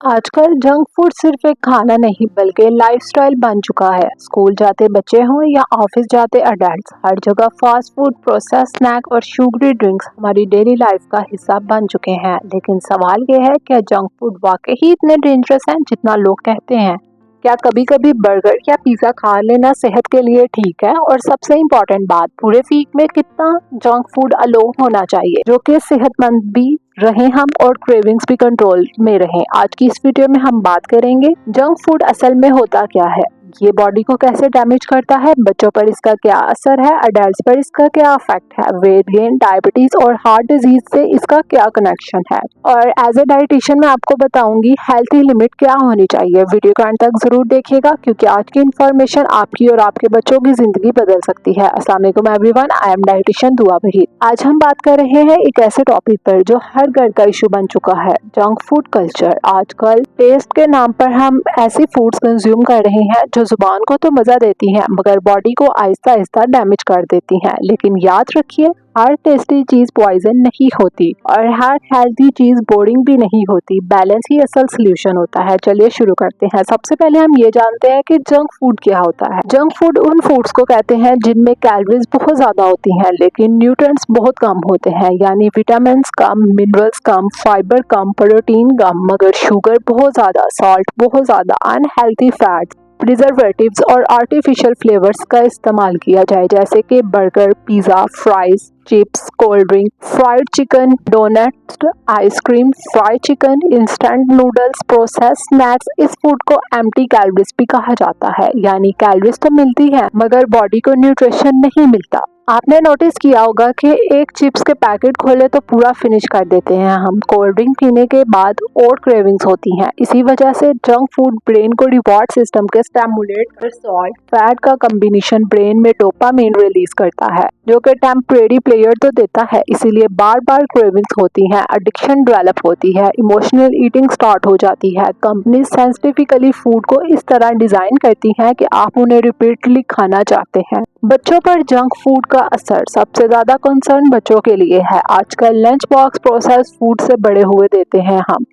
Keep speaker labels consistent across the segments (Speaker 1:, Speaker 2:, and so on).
Speaker 1: आजकल junk food सिर्फ एक खाना नहीं बल्कि लाइफस्टाइल बन चुका है। स्कूल जाते बच्चे हों या ऑफिस जाते अडल्ट्स, हर जगह फास्ट फूड, प्रोसेस स्नैक और शुगरी ड्रिंक्स हमारी डेली लाइफ का हिस्सा बन चुके हैं। लेकिन सवाल ये है, क्या जंक फूड वाकई ही इतने डेंजरस हैं जितना लोग कहते हैं? क्या कभी कभी बर्गर या पिज़्ज़ा खा लेना सेहत के लिए ठीक है? और सबसे इम्पोर्टेंट बात, पूरे वीक में कितना जंक फूड अलो होना चाहिए जो कि सेहतमंद भी रहे हम और क्रेविंग्स भी कंट्रोल में रहें। आज की इस वीडियो में हम बात करेंगे जंक फूड असल में होता क्या है, ये बॉडी को कैसे डैमेज करता है, बच्चों पर इसका क्या असर है, अडल्ट्स पर इसका क्या इफेक्ट है, वेट गेन, डायबिटीज और हार्ट डिजीज से इसका क्या कनेक्शन है। और एज ए डाइटिशियन मैं आपको बताऊंगी हेल्थी लिमिट क्या होनी चाहिए। वीडियो को अंत तक जरूर देखिएगा क्योंकि आज की इन्फॉर्मेशन आपकी और आपके बच्चों की जिंदगी बदल सकती है। अस्सलाम वालेकुम एवरीवन, आई एम डाइटिशियन दुआ वहीद। आज हम बात कर रहे हैं एक ऐसे टॉपिक पर जो हर घर का इशू बन चुका है, जंक फूड कल्चर। आजकल टेस्ट के नाम पर हम ऐसी फूड्स कंज्यूम कर रहे हैं जो जुबान को तो मजा देती हैं मगर बॉडी को आहिस्ता आहिस्ता डैमेज कर देती हैं। लेकिन याद रखिए, हर टेस्टी चीज पॉइजन नहीं होती और हर हेल्थी चीज बोरिंग भी नहीं होती। बैलेंस ही असल सोल्यूशन होता है। चलिए शुरू करते हैं। सबसे पहले हम ये जानते हैं कि जंक फूड क्या होता है। जंक फूड उन फूड्स को कहते हैं जिनमें कैलोरीज बहुत ज्यादा होती हैं लेकिन न्यूट्रिएंट्स बहुत कम होते हैं, यानी विटामिन कम, मिनरल्स कम, फाइबर कम, प्रोटीन कम, मगर शुगर बहुत ज्यादा, सॉल्ट बहुत ज्यादा, अनहेल्थी फैट्स, प्रिजर्वेटिव्स और आर्टिफिशियल फ्लेवर्स का इस्तेमाल किया जाए, जैसे कि burger, pizza, fries, chips, cold drink, fried chicken, donuts, ice cream, fried chicken, instant noodles, process snacks. इस फूड को एम्प्टी कैलोरीज भी कहा जाता है, यानी कैलोरीज तो मिलती है मगर बॉडी को न्यूट्रिशन नहीं मिलता। आपने नोटिस किया होगा कि एक चिप्स के पैकेट खोले तो पूरा फिनिश कर देते हैं हम। कोल्ड ड्रिंक पीने के बाद और क्रेविंग्स होती हैं। इसी वजह से जंक फूड ब्रेन को रिवॉर्ड सिस्टम के स्टिमुलेट कर सॉल्ट फैट का कॉम्बिनेशन ब्रेन में डोपामिन रिलीज करता है जो कि टेम्परेरी प्लेयर तो देता है, इसीलिए बार बार क्रेविंग्स होती हैं, एडिक्शन डेवलप होती है, इमोशनल ईटिंग स्टार्ट हो जाती है। कंपनी साइंटिफिकली फूड को इस तरह डिजाइन करती हैं कि आप उन्हें रिपीटली खाना चाहते हैं। बच्चों पर जंक फूड का असर सबसे ज्यादा कंसर्न बच्चों के लिए है। आजकल लंच बॉक्स प्रोसेस्ड फूड से बड़े हुए देते हैं हम।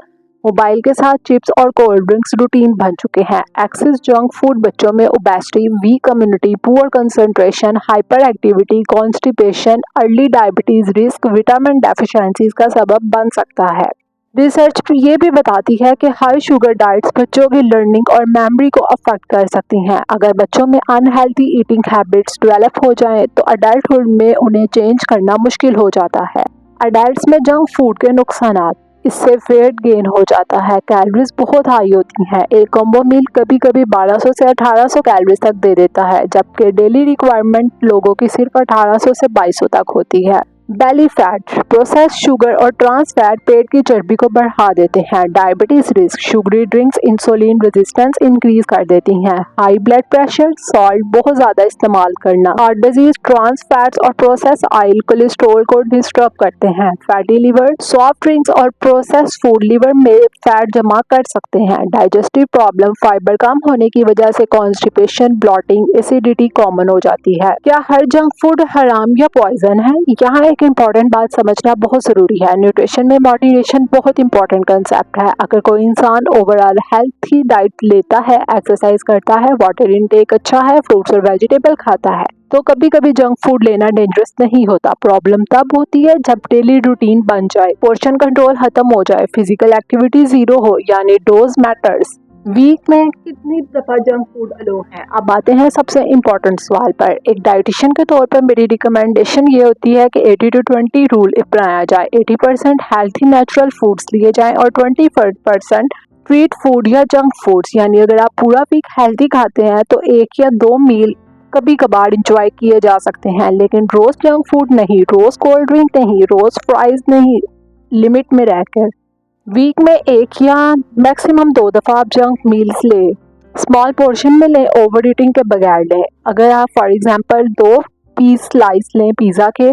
Speaker 1: मोबाइल के साथ चिप्स और कोल्ड ड्रिंक्स रूटीन बन चुके हैं। एक्सेस जंक फूड बच्चों में obesity, weak immunity, poor concentration, hyper activity, constipation, early diabetes risk, vitamin deficiencies का सबब बन सकता है। रिसर्च ये भी बताती है कि हाई शुगर डाइट्स बच्चों की लर्निंग और मेमोरी को अफेक्ट कर सकती हैं। अगर बच्चों में अनहेल्थी ईटिंग हैबिट्स डेवलप हो जाएं तो अडल्टहुड में उन्हें चेंज करना मुश्किल हो जाता है। अडल्ट्स में जंक फूड के नुकसानात, इससे वेट गेन हो जाता है, कैलोरीज बहुत हाई होती हैं। एक कॉम्बो मील कभी कभी 1200 से 1800 कैलोरीज तक दे देता है, जबकि डेली रिक्वायरमेंट लोगों की सिर्फ 1800 से 2200 तक होती है। बेली फैट, प्रोसेस शुगर और ट्रांस फैट पेट की चर्बी को बढ़ा देते हैं। Diabetes risk, sugary drinks insulin resistance increase कर देती हैं। हाई ब्लड प्रेशर, सॉल्ट बहुत ज्यादा इस्तेमाल करना, हार्ट डिजीज, ट्रांस फैट्स और प्रोसेस ऑयल कोलेस्ट्रॉल को डिस्टर्ब करते हैं। फैटी लिवर, सॉफ्ट ड्रिंक्स और प्रोसेस फूड लिवर में फैट जमा कर सकते हैं। डाइजेस्टिव प्रॉब्लम, फाइबर कम होने की वजह से कॉन्स्टिपेशन, ब्लॉटिंग, एसिडिटी कॉमन हो जाती है। क्या हर जंक फूड हराम या पॉइजन है? यहाँ एक इम्पॉर्टेंट बात समझना बहुत जरूरी है। न्यूट्रिशन में मॉडरेशन बहुत इंपॉर्टेंट कंसेप्ट है। अगर कोई इंसान ओवरऑल हेल्थी डाइट लेता है, एक्सरसाइज करता है, वाटर इनटेक अच्छा है, फ्रूट्स और वेजिटेबल खाता है, तो कभी कभी जंक फूड लेना डेंजरस नहीं होता। प्रॉब्लम तब होती है जब डेली रूटीन बन जाए, पोर्शन कंट्रोल खत्म हो जाए, फिजिकल एक्टिविटी जीरो हो, यानी डोज मैटर्स। वीक में कितनी दफा जंक फूड अलो है? अब आते हैं सबसे इम्पोर्टेंट सवाल पर। एक डाइटिशियन के तौर पर मेरी रिकमेंडेशन ये होती है कि 80-20 रूल अपनाया जाए। 80% हेल्थी नेचुरल फूड्स लिए जाएं और 20% स्ट्रीट फूड या जंक फूड्स, यानी अगर आप पूरा वीक हेल्थी खाते हैं तो 1 या 2 मील कभी कभार इंजॉय किए जा सकते हैं, लेकिन रोज जंक फूड नहीं, रोज कोल्ड ड्रिंक नहीं, रोज फ्राइज नहीं, लिमिट में रहकर। वीक में 1 या मैक्सिमम 2 दफा आप जंक मील्स लें, स्मॉल पोर्शन में लें, ओवर ईटिंग के बगैर लें। अगर आप फॉर एग्जांपल 2 पीस स्लाइस लें पिज़्ज़ा के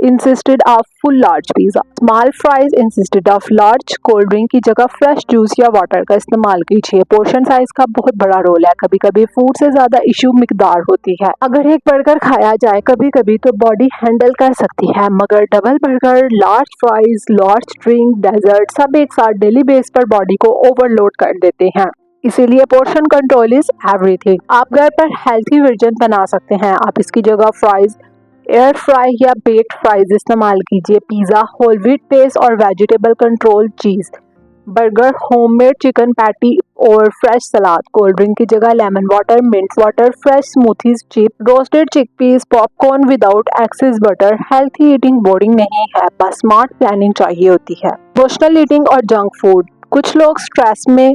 Speaker 1: insisted of full large pizza. Small fries insisted of large. Cold drink की जगह फ्रेश जूस या वाटर का इस्तेमाल कीजिए। पोर्शन साइज का बहुत बड़ा रोल है। कभी कभी फूड से ज्यादा इशू मिकदार होती है। अगर एक बर्गर खाया जाए कभी कभी तो बॉडी हैंडल कर सकती है, मगर double burger, large fries, large drink, dessert सब एक साथ डेली बेस पर बॉडी को ओवरलोड कर देते हैं। इसीलिए पोर्शन कंट्रोल इज एवरीथिंग। आप घर पर हेल्थी वर्जन बना सकते हैं। आप इसकी जगह फ्राइज एयर फ्राई या बेक्ड फ्राइज इस्तेमाल कीजिए। पिज़्ज़ा होल व्हीट पेस्ट और vegetable control cheese, burger homemade chicken patty और फ्रेश सलाद। कोल्ड ड्रिंक की जगह lemon water, mint water, fresh smoothies, chip, roasted chickpeas, popcorn without excess butter. Healthy eating boring नहीं है, बस smart planning चाहिए होती है। इमोशनल ईटिंग और जंक फूड, कुछ लोग स्ट्रेस में,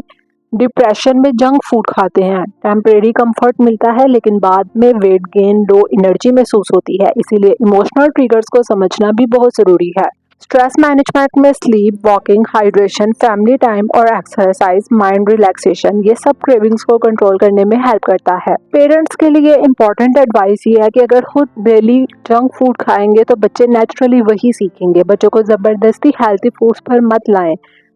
Speaker 1: डिप्रेशन में जंक फूड खाते हैं। टेम्परेरी कंफर्ट मिलता है लेकिन बाद में वेट गेन, लो एनर्जी महसूस होती है। इसीलिए इमोशनल ट्रिगर्स को समझना भी बहुत ज़रूरी है। स्ट्रेस मैनेजमेंट में sleep, walking, hydration, family time और एक्सरसाइज, माइंड रिलैक्सेशन, ये सब क्रेविंग्स को कंट्रोल करने में हेल्प करता है। पेरेंट्स के लिए इम्पोर्टेंट एडवाइस ये है कि अगर खुद डेली जंक फूड खाएंगे तो बच्चे नेचुरली वही सीखेंगे। बच्चों को ज़बरदस्ती हेल्थी फूड्स पर मत लाएं।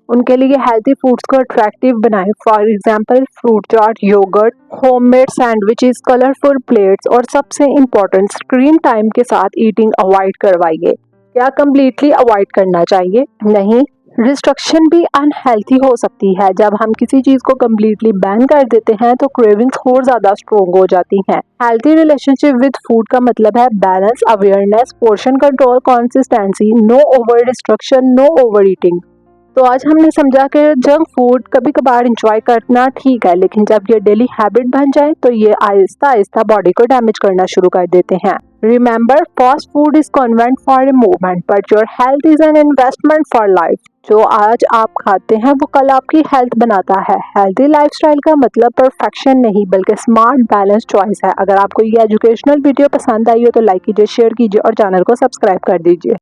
Speaker 1: उनके लिए हेल्थी फूड्स को अट्रैक्टिव बनाएं। For example fruit chaat, yogurt, homemade sandwiches, colourful plates और सबसे इम्पोर्टेंट स्क्रीन टाइम के साथ ईटिंग अवॉइड करवाइए। क्या कंप्लीटली अवॉइड करना चाहिए? नहीं, रिस्ट्रिक्शन भी अनहेल्थी हो सकती है। जब हम किसी चीज को कंप्लीटली बैन कर देते हैं तो क्रेविंग्स और ज्यादा स्ट्रोंग हो जाती हैं। हेल्थी रिलेशनशिप विद फूड का मतलब है balance, awareness, portion control, consistency, no over restriction, no over eating. तो आज हमने समझा कि जंक फूड कभी कभार इंजॉय करना ठीक है, लेकिन जब ये डेली हैबिट बन जाए तो ये आहिस्ता आहिस्ता बॉडी को डैमेज करना शुरू कर देते हैं। Remember, fast food is convent for a moment but your health is an investment for life. जो आज आप खाते हैं वो कल आपकी हेल्थ बनाता है। हेल्थी लाइफस्टाइल का मतलब परफेक्शन नहीं बल्कि स्मार्ट बैलेंस चॉइस है। अगर आपको ये एजुकेशनल वीडियो पसंद आई हो तो लाइक कीजिए, शेयर कीजिए और चैनल को सब्सक्राइब कर दीजिए।